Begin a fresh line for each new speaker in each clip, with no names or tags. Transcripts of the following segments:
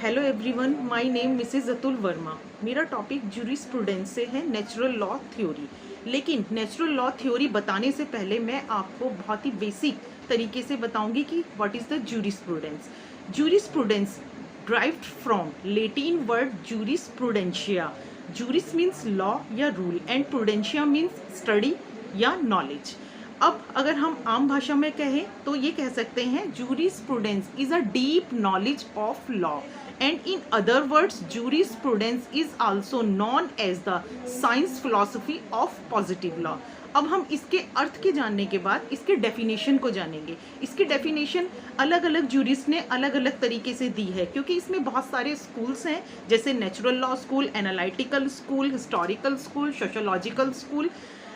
Hello everyone, my name Mrs Atul Verma. मेरा topic jurisprudence से है, नेचुरल लॉ थ्योरी। लेकिन नेचुरल लॉ थ्योरी बताने से पहले मैं आपको बहुत ही बेसिक तरीके से बताऊंगी कि what is the jurisprudence. Jurisprudence derived from Latin word jurisprudentia. Juris means law या rule and prudentia means study या नॉलेज। अब अगर हम आम भाषा में कहें तो ये कह सकते हैं jurisprudence is a deep knowledge of law and in other words jurisprudence is also known as the science philosophy of positive law. अब हम इसके अर्थ के जानने के बाद इसके डेफिनेशन को जानेंगे। इसकी डेफिनेशन अलग अलग जूरिस्ट ने अलग अलग तरीके से दी है, क्योंकि इसमें बहुत सारे स्कूल्स हैं, जैसे natural law school, analytical school, historical school, sociological school,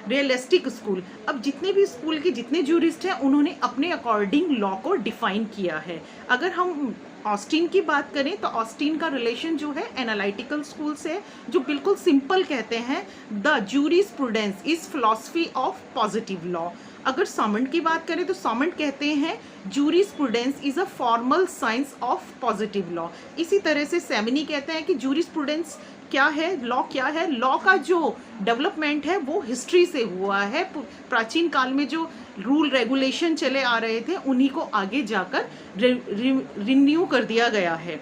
realistic school. अब जितने भी स्कूल के जितने जूरिस्ट हैं उन्होंने अपने अकॉर्डिंग लॉ को डिफाइन किया है। अगर हम ऑस्टिन की बात करें तो ऑस्टिन का रिलेशन जो है एनालिटिकल स्कूल से, जो बिल्कुल सिंपल कहते हैं the jurisprudence is philosophy of positive law. अगर सामंट की बात करें तो सामंट कहते हैं jurisprudence is a formal science of positive law. इसी तरह से सेमिनी कहते हैं कि जूरिस्प्रूडेंस क्या है, लॉ क्या है। लॉ का जो डेवलपमेंट है वो हिस्ट्री से हुआ है। प्राचीन काल में जो रूल रेगुलेशन चले आ रहे थे उन्हीं को आगे जाकर रिन्यू कर दिया गया है।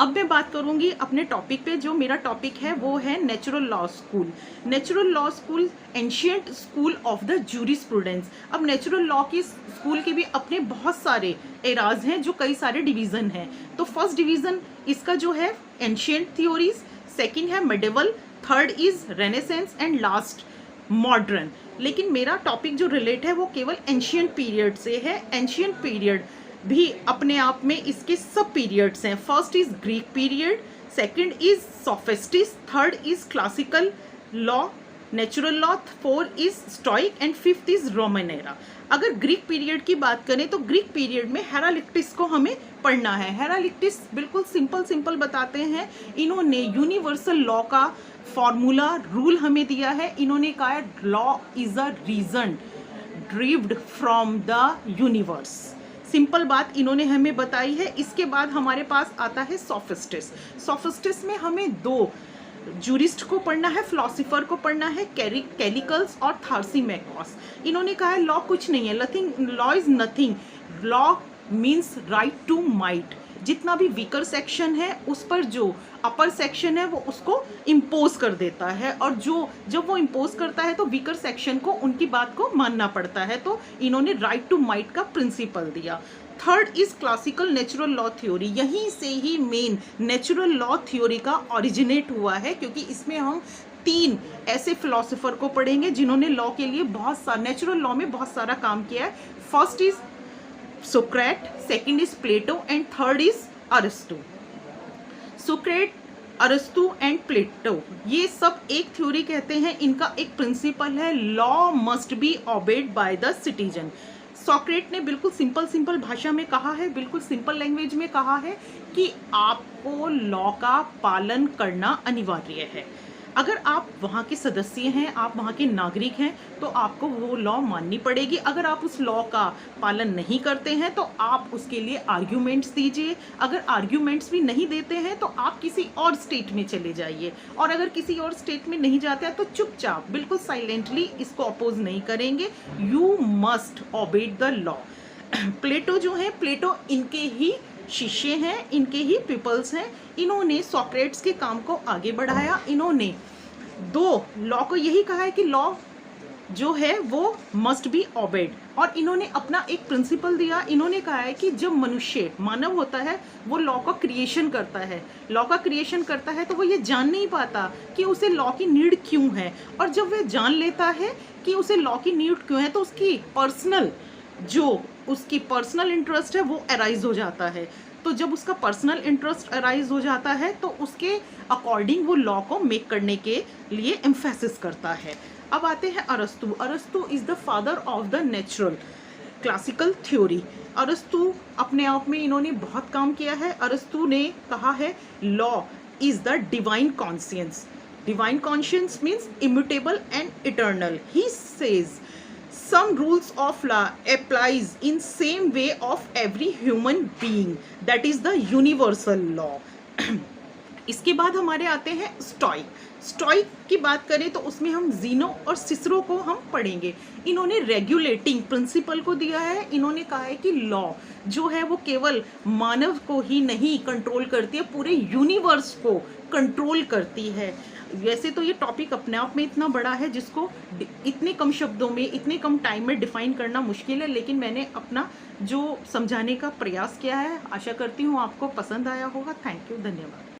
अब मैं बात करूंगी अपने टॉपिक पे। जो मेरा टॉपिक है वो है natural law school. Natural law school ancient school of the jurisprudence. अब नेचुरल लॉ की स्कूल के भी अपने बहुत सारे एराज हैं, जो कई सारे डिवीजन हैं। तो फर्स्ट डिवीजन इसका जो है एंशियंट थ्योरीज, सेकंड है medieval, third is renaissance and last modern. लेकिन मेरा टॉपिक जो रिलेट है वो केवल एंशियंट पीरियड से है। एंशियंट पीरियड भी अपने आप में इसके सब पीरियड्स हैं। First is Greek period, second is sophists, third is classical law, natural law, fourth is stoic and fifth is Roman era. अगर ग्रीक पीरियड की बात करें तो ग्रीक पीरियड में हेरालिक्टिस को हमें पढ़ना है। हेरालिक्टिस बिल्कुल सिंपल बताते हैं। इन्होंने यूनिवर्सल लॉ का फॉर्मूला रूल हमें दिया है। इन्होंने कहा है law is a reason derived from the universe. Simple बात इन्होंने हमें बताई है। इसके बाद हमारे पास आता है सोफिस्टिस। सोफिस्टिस में हमें दो जूरिस्ट को पढ़ना है, फिलोसोफर को पढ़ना है, कैलिकल्स और थार्सीमेकोस। इन्होंने कहा है लॉ कुछ नहीं है, law is nothing, law means right to might. जितना भी वीकर सेक्शन है उस पर जो अपर सेक्शन है वो उसको इम्पोज कर देता है, और जब वो इम्पोज करता है तो वीकर सेक्शन को उनकी बात को मानना पड़ता है। तो इन्होंने राइट टू माइट का प्रिंसिपल दिया। Third is classical natural law theory. यहीं से ही मेन नेचुरल लॉ थ्योरी का ओरिजिनेट हुआ है, क्योंकि इसमें हम तीन ऐसे फिलोसोफर को पढ़ेंगे जिन्होंने लॉ के लिए नेचुरल लॉ में बहुत सारा काम किया है। First is Socrates, second is Plato and third is Aristotle. Socrates, Aristotle and Plato ये सब एक थ्योरी कहते हैं। इनका एक प्रिंसिपल है law must be obeyed by the citizen. Socrates ने बिल्कुल सिंपल भाषा में कहा है, बिल्कुल सिंपल लैंग्वेज में कहा है कि आपको लॉ का पालन करना अनिवार्य है। अगर आप वहाँ के सदस्य हैं, आप वहाँ के नागरिक हैं, तो आपको वो लॉ माननी पड़ेगी। अगर आप उस लॉ का पालन नहीं करते हैं तो आप उसके लिए आर्ग्यूमेंट्स दीजिए। अगर आर्ग्यूमेंट्स भी नहीं देते हैं तो आप किसी और स्टेट में चले जाइए, और अगर किसी और स्टेट में नहीं जाते हैं तो चुपचाप बिल्कुल साइलेंटली इसको अपोज नहीं करेंगे। You must obey the law. Plato जो है, प्लेटो इनके ही शिष्य हैं, इनके ही पीपल्स हैं। इन्होंने सोक्रेट्स के काम को आगे बढ़ाया। इन्होंने दो लॉ को यही कहा है कि लॉ जो है वो मस्ट बी ओबेड, और इन्होंने अपना एक प्रिंसिपल दिया। इन्होंने कहा है कि जब मनुष्य मानव होता है वो लॉ का क्रिएशन करता है, लॉ का क्रिएशन करता है तो वो ये जान नहीं पाता कि उसे लॉ की नीड क्यों है, और जब वह जान लेता है कि उसे लॉ की नीड क्यों है तो उसकी पर्सनल इंटरेस्ट है वो अराइज हो जाता है। तो जब उसका पर्सनल इंटरेस्ट अराइज हो जाता है तो उसके अकॉर्डिंग वो लॉ को मेक करने के लिए एम्फेसिस करता है। अब आते हैं अरस्तु। अरस्तु is the father of the natural classical theory. अरस्तु अपने आप में इन्होंने बहुत काम किया है। अरस्तु ने कहा है law is the divine conscience. Divine conscience means immutable and eternal. He says some rules of law applies in same way of every human being, that is the universal law. इसके बाद हमारे आते हैं स्टोइक. स्टोइक की बात करें तो उसमें हम जीनो और सिसरो को हम पढ़ेंगे. इन्होंने रेगुलेटिंग प्रिंसिपल को दिया है. इन्होंने कहा है कि लॉ जो है वो केवल मानव को ही नहीं कंट्रोल करती है, पूरे यूनिवर्स को कंट्रोल करती है. वैसे तो ये टॉपिक अपने आप में इतना बड़ा है जिसको इतने कम शब्दों में, इतने कम टाइम में डिफाइन करना मुश्किल है, लेकिन मैंने अपना जो समझाने का प्रयास किया है. आशा करती हूँ आपको पसंद आया होगा. थैंक यू, धन्यवाद.